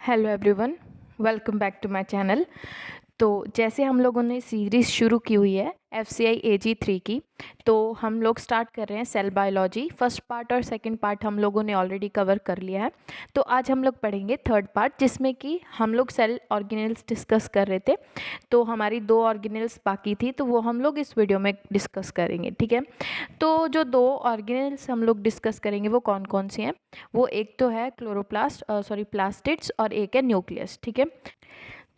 Hello everyone, welcome back to my channel. तो जैसे हम लोगों ने सीरीज़ शुरू की हुई है FCI AG3 की, तो हम लोग स्टार्ट कर रहे हैं सेल बायोलॉजी। फर्स्ट पार्ट और सेकंड पार्ट हम लोगों ने ऑलरेडी कवर कर लिया है। तो आज हम लोग पढ़ेंगे थर्ड पार्ट, जिसमें कि हम लोग सेल ऑर्गेनेल्स डिस्कस कर रहे थे। तो हमारी 2 ऑर्गेनेल्स बाकी थी, तो वो हम लोग इस वीडियो में डिस्कस करेंगे, ठीक है। तो जो 2 ऑर्गेनेल्स हम लोग डिस्कस करेंगे वो कौन कौन सी हैं, वो एक तो है प्लास्टिड्स और एक है न्यूक्लियस, ठीक है।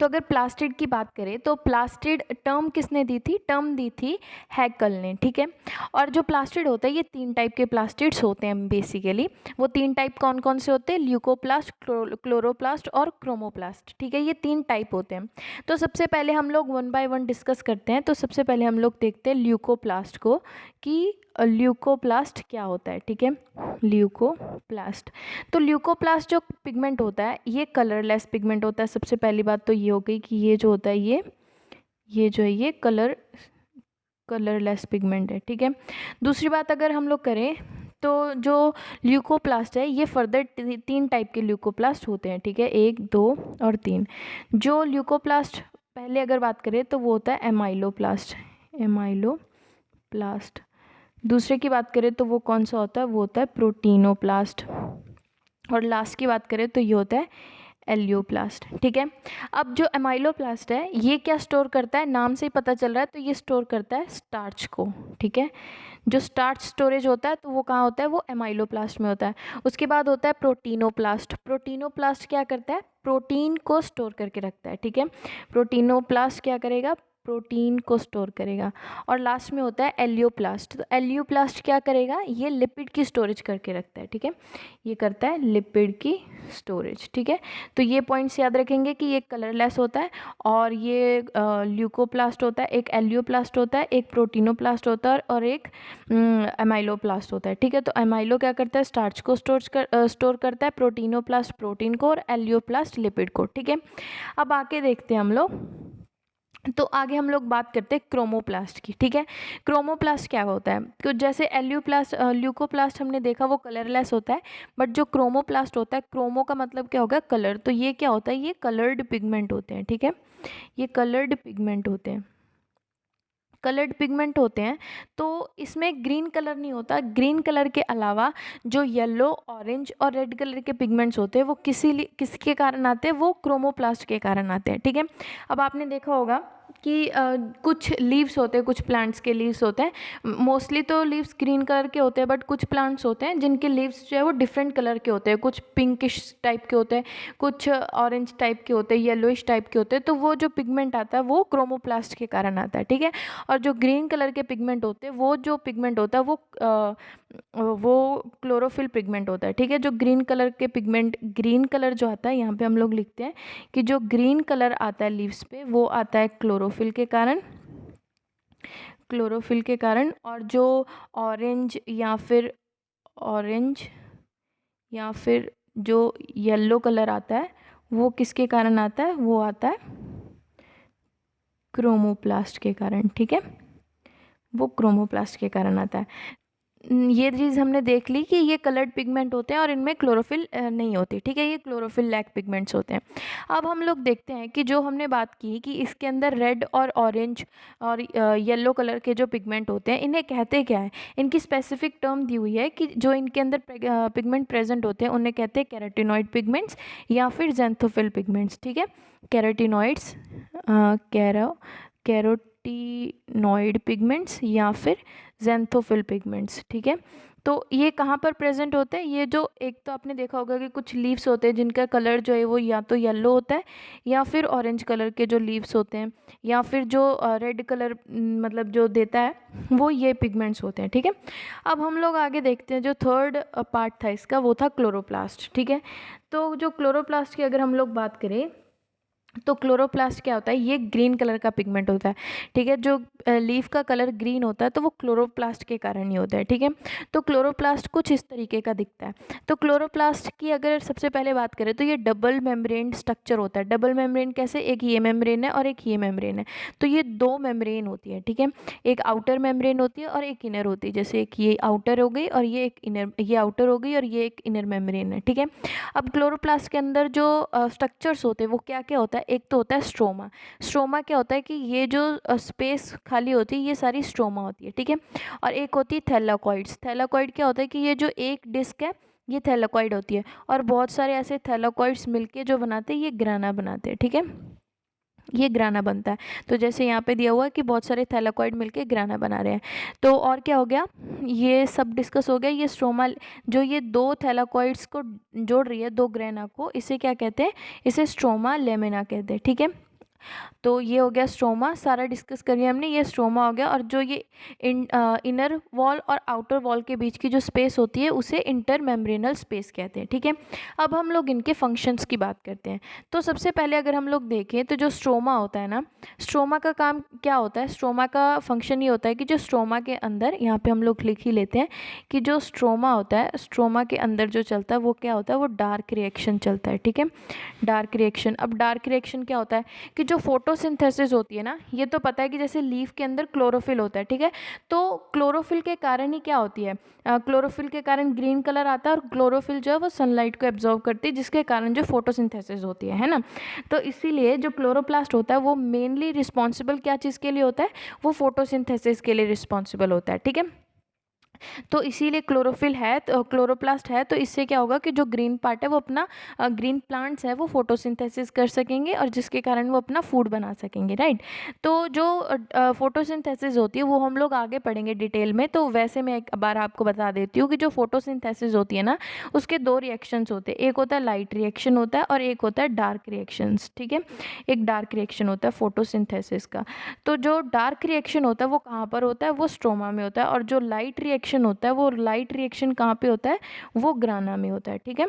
तो अगर प्लास्टिड की बात करें तो प्लास्टिड टर्म किसने दी थी? टर्म दी थी हैकल ने, ठीक है। और जो प्लास्टिड होता है, ये 3 टाइप के प्लास्टिड्स होते हैं बेसिकली। वो 3 टाइप कौन कौन से होते हैं? ल्यूकोप्लास्ट, क्लोरोप्लास्ट और क्रोमोप्लास्ट, ठीक है। ये 3 टाइप होते हैं। तो सबसे पहले हम लोग 1 बाय 1 डिस्कस करते हैं। तो सबसे पहले हम लोग देखते हैं ल्यूकोप्लास्ट को, कि ल्यूकोप्लास्ट क्या होता है, ठीक है। ल्यूकोप्लास्ट, तो ल्यूकोप्लास्ट जो पिगमेंट होता है ये कलरलेस पिगमेंट होता है। सबसे पहली बात तो ये हो गई कि ये जो होता है ये जो है ये कलरलेस पिगमेंट है, ठीक है। दूसरी बात अगर हम लोग करें तो जो ल्यूकोप्लास्ट है ये फर्दर 3 टाइप के ल्यूकोप्लास्ट होते हैं, ठीक है। 1, 2 और 3। जो ल्यूकोप्लास्ट पहले अगर बात करें तो वो होता है एमाइलोप्लास्ट। दूसरे की बात करें तो वो कौन सा होता है? वो होता है प्रोटीनोप्लास्ट। और लास्ट की बात करें तो ये होता है एलियोप्लास्ट, ठीक है। अब जो एमाइलोप्लास्ट है ये क्या स्टोर करता है? नाम से ही पता चल रहा है, तो ये स्टोर करता है स्टार्च को, ठीक है। जो स्टार्च स्टोरेज होता है तो वो कहाँ होता है? वो एमाइलोप्लास्ट में होता है। उसके बाद होता है प्रोटीनोप्लास्ट। प्रोटीनोप्लास्ट क्या करता है? प्रोटीन को स्टोर करके रखता है, ठीक है। प्रोटीनोप्लास्ट क्या करेगा? प्रोटीन को स्टोर करेगा। और लास्ट में होता है एलियोप्लास्ट। तो एलियोप्लास्ट क्या करेगा? ये लिपिड की स्टोरेज करके रखता है, ठीक है। ये करता है लिपिड की स्टोरेज, ठीक है। तो ये पॉइंट्स याद रखेंगे कि ये कलरलेस होता है और ये ल्यूकोप्लास्ट होता है, एक एलियोप्लास्ट होता है, एक प्रोटीनोप्लास्ट होता है और एक एमाइलोप्लास्ट होता है, ठीक है। तो एमाइलो क्या करता है? स्टार्च को स्टोर करता है, प्रोटीनोप्लास्ट प्रोटीन को और एलियोप्लास्ट लिपिड को, ठीक है। अब आके देखते हैं हम लोग। तो आगे हम लोग बात करते हैं क्रोमोप्लास्ट की, ठीक है। क्रोमोप्लास्ट क्या होता है? तो जैसे ल्यूकोप्लास्ट हमने देखा वो कलरलेस होता है, बट जो क्रोमोप्लास्ट होता है, क्रोमो का मतलब क्या होगा? कलर। तो ये क्या होता है? ये कलर्ड पिगमेंट होते हैं, ठीक है। ये कलर्ड पिगमेंट होते हैं, कलर्ड पिगमेंट होते हैं। तो इसमें ग्रीन कलर नहीं होता। ग्रीन कलर के अलावा जो येलो, ऑरेंज और रेड कलर के पिगमेंट्स होते हैं वो किसके कारण आते हैं? वो क्रोमोप्लास्ट के कारण आते हैं, ठीक है। अब आपने देखा होगा कि कुछ लीव्स होते हैं, कुछ प्लांट्स के लीव्स होते हैं। मोस्टली तो लीव्स ग्रीन कलर के होते हैं, बट कुछ प्लांट्स होते हैं जिनके लीव्स जो है वो डिफरेंट कलर के होते हैं। कुछ पिंकिश टाइप के होते हैं, कुछ ऑरेंज टाइप के होते हैं, येलोइश टाइप के होते हैं। तो वो जो पिगमेंट आता है वो क्रोमोप्लास्ट के कारण आता है, ठीक है। और जो ग्रीन कलर के पिगमेंट होते हैं, वो जो पिगमेंट होता है वो क्लोरोफिल पिगमेंट होता है, ठीक है। जो ग्रीन कलर के पिगमेंट, ग्रीन कलर जो आता है, यहाँ पे हम लोग लिखते हैं कि जो ग्रीन कलर आता है लीव्स पे वो आता है क्लोरोफिल के कारण, क्लोरोफिल के कारण। और जो ऑरेंज या फिर जो येलो कलर आता है वो किसके कारण आता है? वो आता है क्रोमोप्लास्ट के कारण, ठीक है। वो क्रोमोप्लास्ट के कारण आता है। ये चीज़ हमने देख ली कि ये कलर्ड पिगमेंट होते हैं और इनमें क्लोरोफिल नहीं होती, ठीक है। ये क्लोरोफिल लैक पिगमेंट्स होते हैं। अब हम लोग देखते हैं कि जो हमने बात की कि इसके अंदर रेड और ऑरेंज और येलो कलर के जो पिगमेंट होते हैं, इन्हें कहते क्या है? इनकी स्पेसिफिक टर्म दी हुई है कि जो इनके अंदर पिगमेंट प्रेजेंट होते हैं उन्हें कहते हैं कैरोटिनॉइड पिगमेंट्स या फिर ज़ैंथोफिल पिगमेंट्स, ठीक है। कैरोटिनॉइड्स, कैरोटिनॉइड पिगमेंट्स या फिर ज़ैंथोफिल पिगमेंट्स, ठीक है। तो ये कहाँ पर प्रेजेंट होते हैं? ये जो एक तो आपने देखा होगा कि कुछ लीव्स होते हैं जिनका कलर जो है वो या तो येलो होता है या फिर ऑरेंज कलर के जो लीव्स होते हैं, या फिर जो रेड कलर मतलब जो देता है वो ये पिगमेंट्स होते हैं, ठीक है। अब हम लोग आगे देखते हैं। जो थर्ड पार्ट था इसका वो था क्लोरोप्लास्ट, ठीक है। तो जो क्लोरोप्लास्ट की अगर हम लोग बात करें तो क्लोरोप्लास्ट क्या होता है, ये ग्रीन कलर का पिगमेंट होता है, ठीक है। जो लीफ का कलर ग्रीन होता है तो वो क्लोरोप्लास्ट के कारण ही होता है, ठीक है। तो क्लोरोप्लास्ट कुछ इस तरीके का दिखता है। तो क्लोरोप्लास्ट की अगर सबसे पहले बात करें तो ये डबल मेम्ब्रेन स्ट्रक्चर होता है। डबल मेम्ब्रेन कैसे, एक ये मेम्ब्रेन है और एक ये मेम्ब्रेन है, तो ये दो मेम्ब्रेन होती है, ठीक है। एक आउटर मेम्ब्रेन होती है और एक इनर होती है, जैसे एक ये आउटर हो गई और ये एक इनर, ये आउटर हो गई और ये एक इनर मेम्ब्रेन है, ठीक है। अब क्लोरोप्लास्ट के अंदर जो स्ट्रक्चर्स होते हैं वो क्या क्या होता है, एक तो होता है स्ट्रोमा। स्ट्रोमा क्या होता है कि ये जो स्पेस खाली होती है ये सारी स्ट्रोमा होती है, ठीक है। और एक होती है थैलाकॉइड्स। थैलाकॉइड क्या होता है कि ये जो एक डिस्क है ये थैलाकॉइड होती है, और बहुत सारे ऐसे थैलाकॉइड्स मिलके जो बनाते हैं ये ग्राना बनाते हैं, ठीक है। ये ग्राना बनता है। तो जैसे यहाँ पे दिया हुआ है कि बहुत सारे थैलाकॉइड मिलके ग्राना बना रहे हैं। तो और क्या हो गया, ये सब डिस्कस हो गया। ये स्ट्रोमा जो ये दो थैलाकॉइड्स को जोड़ रही है, दो ग्राना को, इसे क्या कहते हैं, इसे स्ट्रोमा लेमिना कहते हैं, ठीक है। तो ये हो गया स्ट्रोमा, सारा डिस्कस करिए हमने, ये स्ट्रोमा हो गया। और जो ये इनर वॉल और आउटर वॉल के बीच की जो स्पेस होती है उसे इंटरमेम्ब्रेनल स्पेस कहते हैं, ठीक है। अब हम लोग इनके फंक्शंस की बात करते हैं। तो सबसे पहले अगर हम लोग देखें तो जो स्ट्रोमा होता है ना, स्ट्रोमा का काम क्या होता है, स्ट्रोमा का फंक्शन ये होता है कि जो स्ट्रोमा के अंदर, यहाँ पे हम लोग लिख ही लेते हैं कि जो स्ट्रोमा होता है, स्ट्रोमा के अंदर जो चलता है वो क्या होता है, वो डार्क रिएक्शन चलता है, ठीक है। डार्क रिएक्शन, अब डार्क रिएक्शन क्या होता है कि जो फोटोसिंथेसिस होती है ना, ये तो पता है कि जैसे लीफ के अंदर क्लोरोफिल होता है, ठीक है। तो क्लोरोफिल के कारण ही क्या होती है, क्लोरोफिल के कारण ग्रीन कलर आता है, और क्लोरोफिल जो है वो सनलाइट को एब्जॉर्व करती है, जिसके कारण जो फोटोसिंथेसिस होती है ना। तो इसीलिए जो क्लोरोप्लास्ट होता है वो मेनली रिस्पॉन्सिबल क्या चीज़ के लिए होता है, वो फोटोसिंथेसिस के लिए रिस्पॉन्सिबल होता है, ठीक है। तो इसीलिए क्लोरोफिल है, तो क्लोरोप्लास्ट है, तो इससे क्या होगा कि जो ग्रीन पार्ट है वो अपना, ग्रीन प्लांट्स है वो फोटोसिंथेसिस कर सकेंगे, और जिसके कारण वो अपना फूड बना सकेंगे, राइट। तो जो फोटोसिंथेसिस होती है वो हम लोग आगे पढ़ेंगे डिटेल में। तो वैसे मैं एक बार आपको बता देती हूँ कि जो फोटोसिंथेसिस होती है ना, उसके दो रिएक्शंस होते हैं, एक होता है लाइट रिएक्शन होता है और एक होता है डार्क रिएक्शंस, ठीक है। एक डार्क रिएक्शन होता है फोटोसिंथेसिस का। तो जो डार्क रिएक्शन होता है वो कहाँ पर होता है, वो स्ट्रोमा में होता है, और जो लाइट रिएक्शन होता है वो लाइट रिएक्शन कहाँ पे होता है, वो ग्राना में होता है, ठीक है।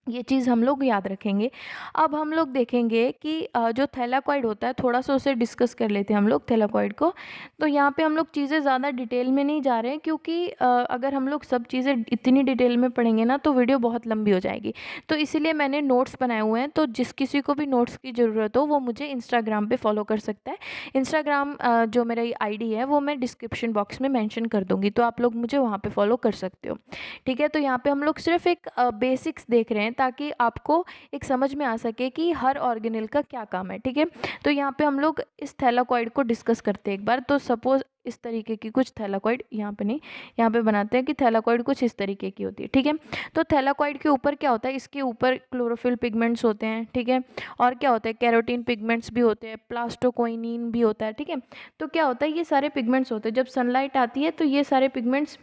ये चीज़ हम लोग याद रखेंगे। अब हम लोग देखेंगे कि जो थैलाकॉइड होता है, थोड़ा सा उसे डिस्कस कर लेते हैं हम लोग थैलाकॉइड को। तो यहाँ पे हम लोग चीज़ें ज़्यादा डिटेल में नहीं जा रहे हैं, क्योंकि अगर हम लोग सब चीज़ें इतनी डिटेल में पढ़ेंगे ना तो वीडियो बहुत लंबी हो जाएगी। तो इसीलिए मैंने नोट्स बनाए हुए हैं, तो जिस किसी को भी नोट्स की ज़रूरत हो वो मुझे इंस्टाग्राम पर फॉलो कर सकता है। इंस्टाग्राम जो मेरा ID है वो मैं डिस्क्रिप्शन बॉक्स में मैंशन कर दूँगी, तो आप लोग मुझे वहाँ पर फॉलो कर सकते हो, ठीक है। तो यहाँ पर हम लोग सिर्फ एक बेसिक्स देख रहे हैं ताकि आपको एक समझ में आ सके कि हर ऑर्गेनेल का क्या काम है, ठीक है। तो यहाँ पे हम लोग इस थैलाकॉइड को डिस्कस करते हैं एक बार। तो सपोज इस तरीके की कुछ थैलाकॉइड, यहाँ पे नहीं, यहाँ पे बनाते हैं कि थैलाकॉइड कुछ इस तरीके की होती है, ठीक है। तो थैलाकॉइड के ऊपर क्या होता है, इसके ऊपर क्लोरोफिल पिगमेंट्स होते हैं, ठीक है। और क्या होता है, कैरोटीन पिगमेंट्स भी होते हैं, प्लास्टोक्विनिन भी होता है, ठीक है। तो क्या होता है, ये सारे पिगमेंट्स होते हैं, जब सनलाइट आती है तो ये सारे पिगमेंट्स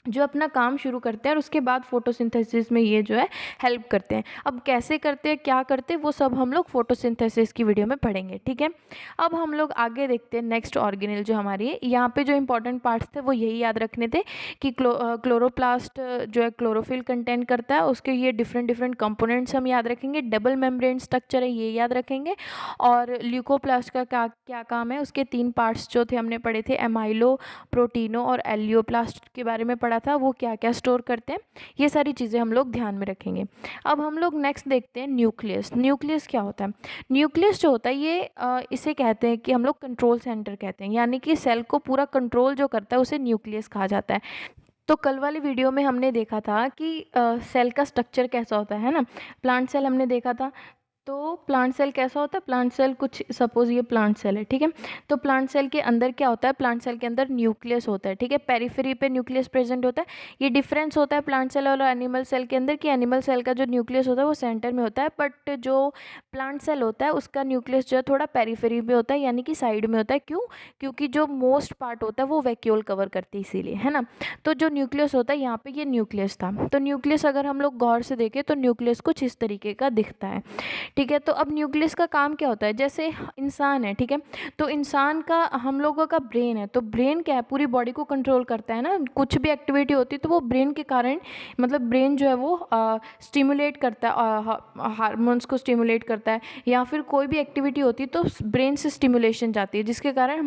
जो अपना काम शुरू करते हैं, और उसके बाद फोटोसिंथेसिस में ये जो है हेल्प करते हैं। अब कैसे करते हैं, क्या करते हैं, वो सब हम लोग फोटोसिंथेसिस की वीडियो में पढ़ेंगे, ठीक है। अब हम लोग आगे देखते हैं नेक्स्ट ऑर्गेनेल जो हमारी है। यहाँ पे जो इंपॉर्टेंट पार्ट्स थे वो यही याद रखने थे कि क्लोरोप्लास्ट जो है क्लोरोफिल कंटेन करता है, उसके ये डिफरेंट डिफरेंट कंपोनेंट्स हम याद रखेंगे। डबल मेम्ब्रेन स्ट्रक्चर है ये याद रखेंगे। और ल्यूकोप्लास्ट का क्या क्या काम है, उसके 3 पार्ट्स जो थे हमने पढ़े थे, एमाइलो, प्रोटीनो और एलियोप्लास्ट के बारे में पढ़ा था, वो क्या क्या स्टोर करते हैं, ये सारी चीज़ें हम लोग ध्यान में रखेंगे। अब हम लोग नेक्स्ट देखते हैं न्यूक्लियस। न्यूक्लियस क्या होता है, न्यूक्लियस जो होता है ये इसे कहते हैं कि हम लोग कंट्रोल सेंटर कहते हैं, यानी कि सेल को पूरा कंट्रोल जो करता है उसे न्यूक्लियस कहा जाता है। तो कल वाली वीडियो में हमने देखा था कि सेल का स्ट्रक्चर कैसा होता है ना, प्लांट सेल हमने देखा था। तो प्लांट सेल कैसा होता है, प्लांट सेल कुछ सपोज ये प्लांट सेल है, ठीक है। तो प्लांट सेल के अंदर क्या होता है, प्लांट सेल के अंदर न्यूक्लियस होता है, ठीक है। पेरिफेरी पे न्यूक्लियस प्रेजेंट होता है। ये डिफरेंस होता है प्लांट सेल और एनिमल सेल के अंदर कि एनिमल सेल का जो न्यूक्लियस होता है वो सेंटर में होता है, बट जो प्लांट सेल होता है उसका न्यूक्लियस जो है थोड़ा पेरिफेरी में होता है, यानी कि साइड में होता है। क्यों, क्योंकि जो मोस्ट पार्ट होता है वो वैक्यूल कवर करती है, इसीलिए, है ना। तो जो न्यूक्लियस होता है, यहाँ पे ये न्यूक्लियस था। तो न्यूक्लियस अगर हम लोग गौर से देखें तो न्यूक्लियस कुछ इस तरीके का दिखता है, ठीक है। तो अब न्यूक्लियस का काम क्या होता है, जैसे इंसान है, ठीक है, तो इंसान का, हम लोगों का ब्रेन है, तो ब्रेन क्या है, पूरी बॉडी को कंट्रोल करता है ना, कुछ भी एक्टिविटी होती है तो वो ब्रेन के कारण, मतलब ब्रेन जो है वो स्टिमुलेट करता है, हार्मोन्स को स्टिमुलेट करता है, या फिर कोई भी एक्टिविटी होती है तो ब्रेन से स्टिमुलेशन जाती है, जिसके कारण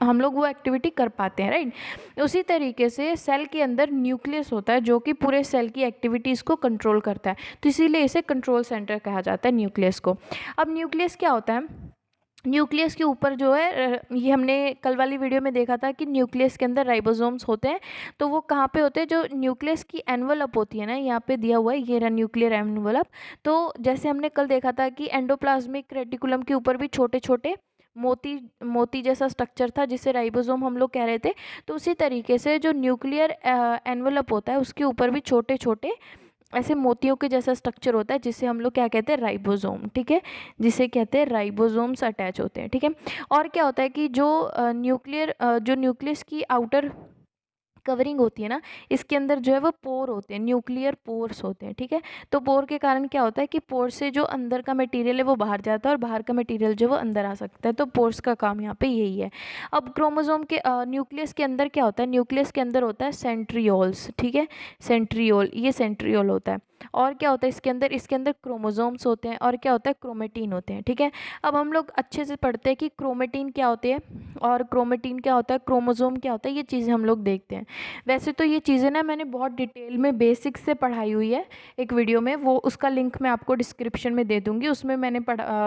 हम लोग वो एक्टिविटी कर पाते हैं, राइट। उसी तरीके से सेल के अंदर न्यूक्लियस होता है जो कि पूरे सेल की एक्टिविटीज़ को कंट्रोल करता है, तो इसीलिए इसे कंट्रोल सेंटर कहा जाता है न्यूक्लियस को। अब न्यूक्लियस क्या होता है, न्यूक्लियस के ऊपर जो है, ये हमने कल वाली वीडियो में देखा था कि न्यूक्लियस के अंदर राइबोसोम्स होते हैं, तो वो कहाँ पे होते हैं, जो न्यूक्लियस की एनवलप होती है ना, यहाँ पे दिया हुआ है, ये रहा न्यूक्लियर एनवलप। तो जैसे हमने कल देखा था कि एंडोप्लाज्मिक रेटिकुलम के ऊपर भी छोटे छोटे मोती मोती जैसा स्ट्रक्चर था, जिसे राइबोसोम हम लोग कह रहे थे। तो उसी तरीके से जो न्यूक्लियर एनवलप होता है उसके ऊपर भी छोटे छोटे ऐसे मोतियों के जैसा स्ट्रक्चर होता है, जिसे हम लोग क्या कहते हैं, राइबोसोम, ठीक है, जिसे कहते हैं राइबोसोम्स अटैच होते हैं, ठीक है। और क्या होता है कि जो न्यूक्लियस की आउटर कवरिंग होती है ना, इसके अंदर जो है वो पोर होते हैं, न्यूक्लियर पोर्स होते हैं, ठीक है। तो पोर के कारण क्या होता है कि पोर से जो अंदर का मटेरियल है वो बाहर जाता है, और बाहर का मटेरियल जो है वो अंदर आ सकता है, तो पोर्स का काम यहाँ पे यही है। अब क्रोमोसोम के न्यूक्लियस के अंदर क्या होता है, न्यूक्लियस के अंदर होता है सेंट्रियोल्स, ठीक है, सेंट्रियोल, ये सेंट्रियोल होता है। और क्या होता है इसके अंदर क्रोमोसोम्स होते हैं, और क्या होता है, क्रोमेटिन होते हैं, ठीक है। अब हम लोग अच्छे से पढ़ते हैं कि क्रोमेटिन क्या होते हैं, और क्रोमेटिन क्या होता है, क्रोमोसोम क्या होता है, ये चीज़ें हम लोग देखते हैं। वैसे तो ये चीज़ें ना मैंने बहुत डिटेल में बेसिक से पढ़ाई हुई है एक वीडियो में, वो उसका लिंक मैं आपको डिस्क्रिप्शन में दे दूँगी। उसमें मैंने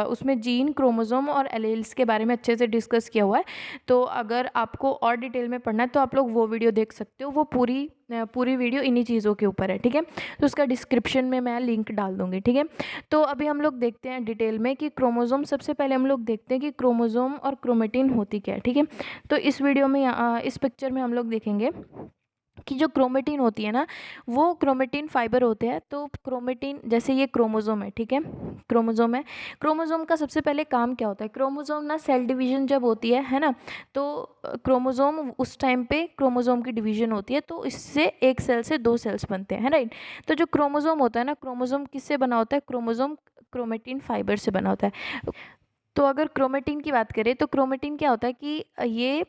उसमें जीन, क्रोमोसोम और एलील्स के बारे में अच्छे से डिस्कस किया हुआ है। तो अगर आपको और डिटेल में पढ़ना है तो आप लोग वो वीडियो देख सकते हो, वो पूरी वीडियो इन्हीं चीज़ों के ऊपर है, ठीक है। तो उसका डिस्क्रिप्शन में मैं लिंक डाल दूँगी, ठीक है। तो अभी हम लोग देखते हैं डिटेल में कि क्रोमोसोम, सबसे पहले हम लोग देखते हैं कि क्रोमोसोम और क्रोमेटिन होती क्या है, ठीक है। तो इस वीडियो में इस पिक्चर में हम लोग देखेंगे कि जो क्रोमेटिन होती है ना, वो क्रोमेटिन फाइबर होते हैं। तो क्रोमेटिन, जैसे ये क्रोमोसोम है, ठीक है, क्रोमोसोम है, क्रोमोसोम का सबसे पहले काम क्या होता है, क्रोमोसोम ना सेल डिवीजन जब होती है ना, तो क्रोमोसोम उस टाइम पे क्रोमोसोम की डिवीजन होती है, तो इससे एक सेल से दो सेल्स बनते हैं, राइट। तो जो क्रोमोसोम होता है ना, क्रोमोसोम किससे बना होता है, क्रोमोसोम क्रोमेटिन फाइबर से बना होता है। तो अगर क्रोमेटिन की बात करें तो क्रोमेटिन क्या होता है कि ये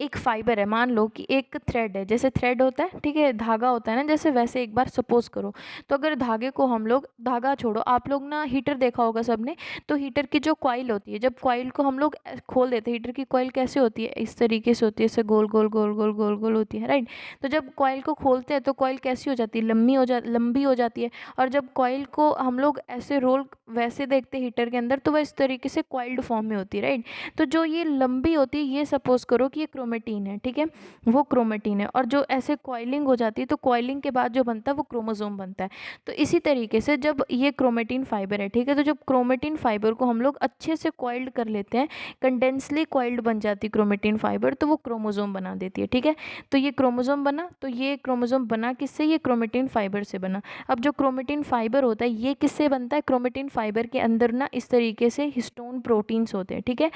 एक फाइबर है, मान लो कि एक थ्रेड है, जैसे थ्रेड होता है, ठीक है, धागा होता है ना, जैसे वैसे एक बार सपोज करो, तो अगर धागे को हम लोग, धागा छोड़ो, आप लोग ना हीटर देखा होगा सबने, तो हीटर की जो कॉइल होती है, जब कॉइल को हम लोग खोल देते हैं, हीटर की कॉइल कैसे होती है, इस तरीके से होती है, ऐसे गोल गोल गोल गोल गोल गोल होती है, राइट। तो जब कॉइल को खोलते हैं तो कॉइल कैसी हो जाती है, लंबी हो जाती है, और जब कॉइल को हम लोग ऐसे रोल वैसे देखते हैं हीटर के अंदर, तो वह इस तरीके से कॉइल्ड फॉर्म में होती है, राइट। तो जो ये लंबी होती है, ये सपोज करो कि ये क्रोमेटिन है, ठीक है, वो क्रोमेटिन है, और जो ऐसे कॉइलिंग हो जाती है, तो कॉइलिंग के बाद जो बनता है वो क्रोमोसोम बनता है। तो इसी तरीके से जब ये क्रोमेटिन फाइबर है, ठीक है, तो जब क्रोमेटिन फाइबर को हम लोग अच्छे से कॉइल्ड कर लेते हैं, कंडेंसली कॉइल्ड बन जाती है क्रोमेटिन फाइबर, तो वो क्रोमोसोम बना देती है, ठीक है। तो ये क्रोमोसोम बना, तो ये क्रोमोसोम बना किससे, ये क्रोमेटिन फाइबर से बना। अब जो क्रोमेटिन फाइबर होता है ये किससे बनता है, क्रोमेटिन फाइबर के अंदर ना इस तरीके से हिस्टोन प्रोटीन्स होते हैं, ठीक है।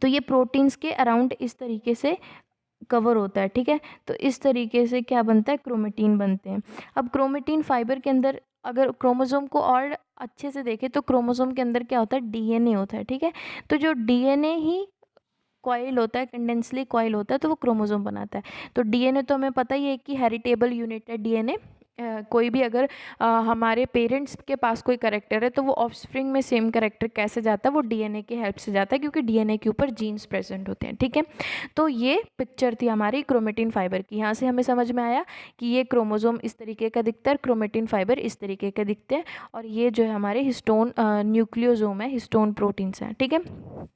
तो ये प्रोटीन्स के अराउंड इस तरीके से कवर होता है, ठीक है। तो इस तरीके से क्या बनता है, क्रोमेटिन बनते हैं। अब क्रोमेटिन फाइबर के अंदर अगर क्रोमोसोम को और अच्छे से देखें तो क्रोमोसोम के अंदर क्या होता है, डीएनए होता है, ठीक है। तो जो डीएनए ही कॉइल होता है, कंडेंसली कॉइल होता है, तो वो क्रोमोसोम बनाता है। तो डीएनए तो हमें पता ही है कि हेरिटेबल यूनिट है डीएनए। कोई भी अगर हमारे पेरेंट्स के पास कोई करेक्टर है तो वो ऑफस्प्रिंग में सेम करेक्टर कैसे जाता है, वो डीएनए की हेल्प से जाता है, क्योंकि डीएनए के ऊपर जीन्स प्रेजेंट होते हैं, ठीक है। तो ये पिक्चर थी हमारी क्रोमेटिन फाइबर की। यहाँ से हमें समझ में आया कि ये क्रोमोसोम इस तरीके का दिखता है, क्रोमेटिन फाइबर इस तरीके का दिखते हैं, और ये जो है हमारे हिस्टोन न्यूक्लियोसोम है, हिस्टोन प्रोटीन्स हैं, ठीक है।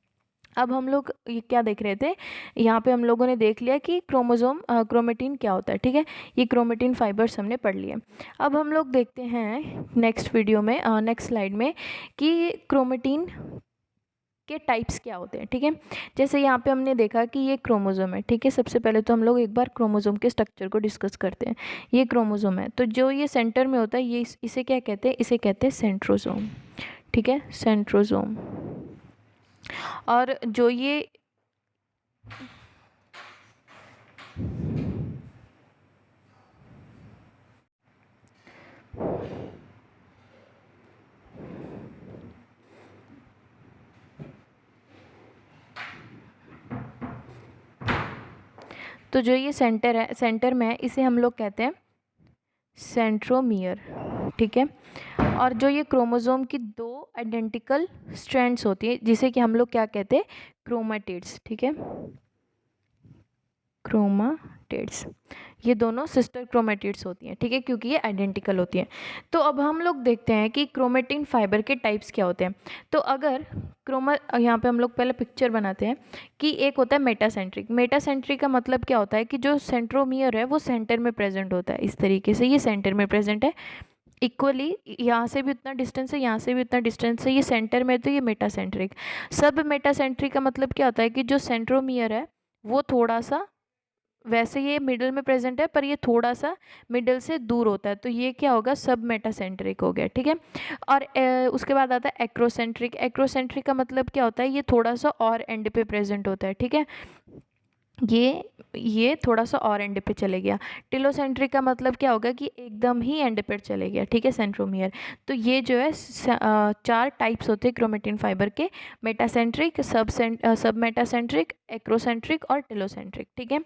अब हम लोग ये क्या देख रहे थे, यहाँ पे हम लोगों ने देख लिया कि क्रोमोसोम क्रोमेटिन क्या होता है, ठीक है, ये क्रोमेटिन फाइबर्स हमने पढ़ लिए। अब हम लोग देखते हैं नेक्स्ट वीडियो में, नेक्स्ट स्लाइड में, कि क्रोमेटिन के टाइप्स क्या होते हैं, ठीक है। जैसे यहाँ पे हमने देखा कि ये क्रोमोसोम है, ठीक है। सबसे पहले तो हम लोग एक बार क्रोमोसोम के स्ट्रक्चर को डिस्कस करते हैं। ये क्रोमोसोम है, तो जो ये सेंटर में होता है, ये इसे क्या कहते हैं, इसे कहते हैं सेंट्रोसोम, ठीक है, सेंट्रोसोम। और जो ये तो जो ये सेंटर है, सेंटर में है, इसे हम लोग कहते हैं सेंट्रोमियर, ठीक है। और जो ये क्रोमोसोम की 2 आइडेंटिकल स्ट्रैंड्स होती है जिसे कि हम लोग क्या कहते हैं, क्रोमैटिड्स, ठीक है, क्रोमैटिड्स। ये दोनों सिस्टर क्रोमैटिड्स होती हैं, ठीक है, क्योंकि ये आइडेंटिकल होती हैं। तो अब हम लोग देखते हैं कि क्रोमेटिन फाइबर के टाइप्स क्या होते हैं। तो अगर यहाँ पे हम लोग पहले पिक्चर बनाते हैं कि एक होता है मेटासेंट्रिक। मेटासेंट्रिक का मतलब क्या होता है कि जो सेंट्रोमियर है वो सेंटर में प्रेजेंट होता है। इस तरीके से ये सेंटर में प्रेजेंट है, इक्वली यहाँ से भी उतना डिस्टेंस है, यहाँ से भी उतना डिस्टेंस है, ये सेंटर में, तो ये मेटासेंट्रिक। सब मेटासेंट्रिक का मतलब क्या होता है कि जो सेंट्रोमियर है वो थोड़ा सा, वैसे ये मिडल में प्रेजेंट है पर ये थोड़ा सा मिडल से दूर होता है, तो ये क्या होगा, सब मेटासेंट्रिक हो गया, ठीक है। और उसके बाद आता है एक्रोसेंट्रिक। एक्रोसेंट्रिक का मतलब क्या होता है, ये थोड़ा सा और एंड पे प्रेजेंट होता है, ठीक है, ये थोड़ा सा और एंड पे चले गया। टेलोसेंट्रिक का मतलब क्या होगा कि एकदम ही एंड पे चले गया, ठीक है, सेंट्रोमियर। तो ये जो है 4 टाइप्स होते हैं क्रोमेटिन फाइबर के, मेटासेंट्रिक, सब मेटासेंट्रिक, एक्रोसेंट्रिक और टेलोसेंट्रिक, ठीक है।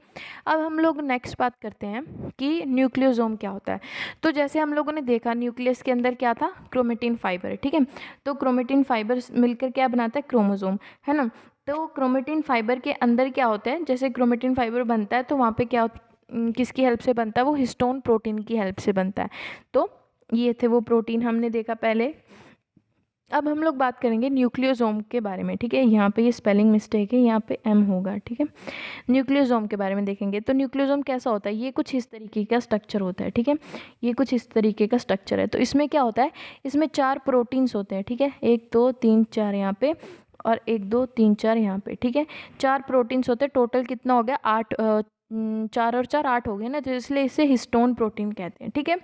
अब हम लोग नेक्स्ट बात करते हैं कि न्यूक्लियोसोम क्या होता है। तो जैसे हम लोगों ने देखा न्यूक्लियस के अंदर क्या था, क्रोमेटिन फाइबर, ठीक है। तो क्रोमेटिन फाइबर मिलकर क्या बनाता है, क्रोमोसोम, है ना। तो क्रोमेटिन फाइबर के अंदर क्या होता है, जैसे क्रोमेटिन फाइबर बनता है तो वहाँ पे क्या किसकी हेल्प से बनता है, वो हिस्टोन प्रोटीन की हेल्प से बनता है। तो ये थे वो प्रोटीन हमने देखा पहले। अब हम लोग बात करेंगे न्यूक्लियोसोम के बारे में, ठीक है। यहाँ पे ये स्पेलिंग मिस्टेक है, यहाँ पे एम होगा, ठीक है। न्यूक्लियोसोम के बारे में देखेंगे तो न्यूक्लियोसोम कैसा होता है, ये कुछ इस तरीके का स्ट्रक्चर होता है, ठीक है। ये कुछ इस तरीके का स्ट्रक्चर है। तो इसमें क्या होता है, इसमें 4 प्रोटीन्स होते हैं, ठीक है, 1 2 3 4 यहाँ पे, और 1 2 3 4 यहाँ पे, ठीक है। 4 प्रोटीन्स होते हैं, टोटल कितना हो गया, 8, 4 और 4 8 हो गए ना, तो इसलिए इसे हिस्टोन प्रोटीन कहते हैं, ठीक है।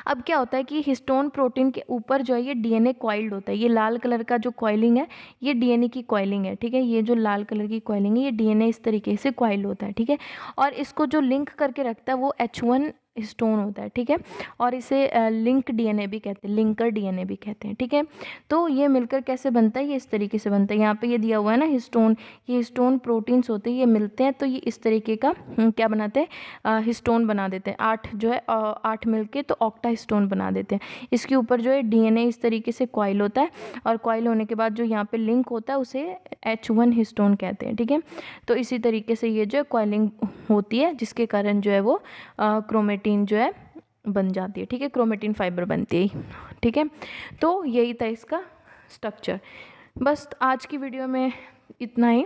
अब क्या होता है कि हिस्टोन प्रोटीन के ऊपर जो है ये डीएनए कॉइल्ड होता है। ये लाल कलर का जो कॉइलिंग है ये डीएनए की कॉइलिंग है, ठीक है। ये जो लाल कलर की कॉइलिंग है ये डीएनए इस तरीके से कॉइल्ड होता है, ठीक है। और इसको जो लिंक करके रखता है वो H1 हिस्टोन होता है, ठीक है। और इसे लिंक डीएनए भी कहते हैं, लिंकर डीएनए भी कहते हैं, ठीक है। तो ये मिलकर कैसे बनता है, ये इस तरीके से बनता है। यहाँ पे ये दिया हुआ है ना हिस्टोन, ये हिस्टोन प्रोटीन्स होते हैं, ये मिलते हैं तो ये इस तरीके का क्या बनाते हैं, हिस्टोन बना देते हैं। 8 जो है 8 मिलके तो ऑक्टा हिस्टोन बना देते हैं। इसके ऊपर जो है डीएनए इस तरीके से कॉइल होता है, और कॉइल होने के बाद जो यहाँ पे लिंक होता है उसे H1 हिस्टोन कहते हैं, ठीक है। तो इसी तरीके से ये जो है कॉइलिंग होती है, जिसके कारण जो है वो क्रोमेटिन जो है बन जाती है, ठीक है, क्रोमेटिन फाइबर बनती है, ठीक है। तो यही था इसका स्ट्रक्चर। बस आज की वीडियो में इतना ही।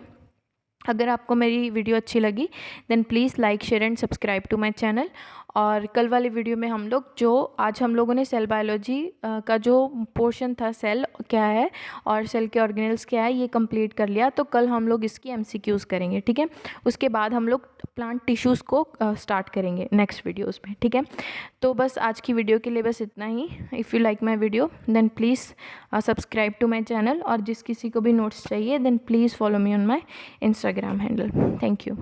अगर आपको मेरी वीडियो अच्छी लगी then please like share and subscribe to my channel. और कल वाली वीडियो में हम लोग जो आज हम लोगों ने सेल बायोलॉजी का जो पोर्शन था, सेल क्या है और सेल के ऑर्गेनेल्स क्या है, ये कंप्लीट कर लिया। तो कल हम लोग इसकी एमसीक्यूज़ करेंगे, ठीक है। उसके बाद हम लोग प्लांट टिश्यूज़ को स्टार्ट करेंगे नेक्स्ट वीडियोज़ में, ठीक है। तो बस आज की वीडियो के लिए बस इतना ही। If you like my video then please subscribe to my channel, और जिस किसी को भी नोट्स चाहिए then please follow me on my Instagram handle. Thank you.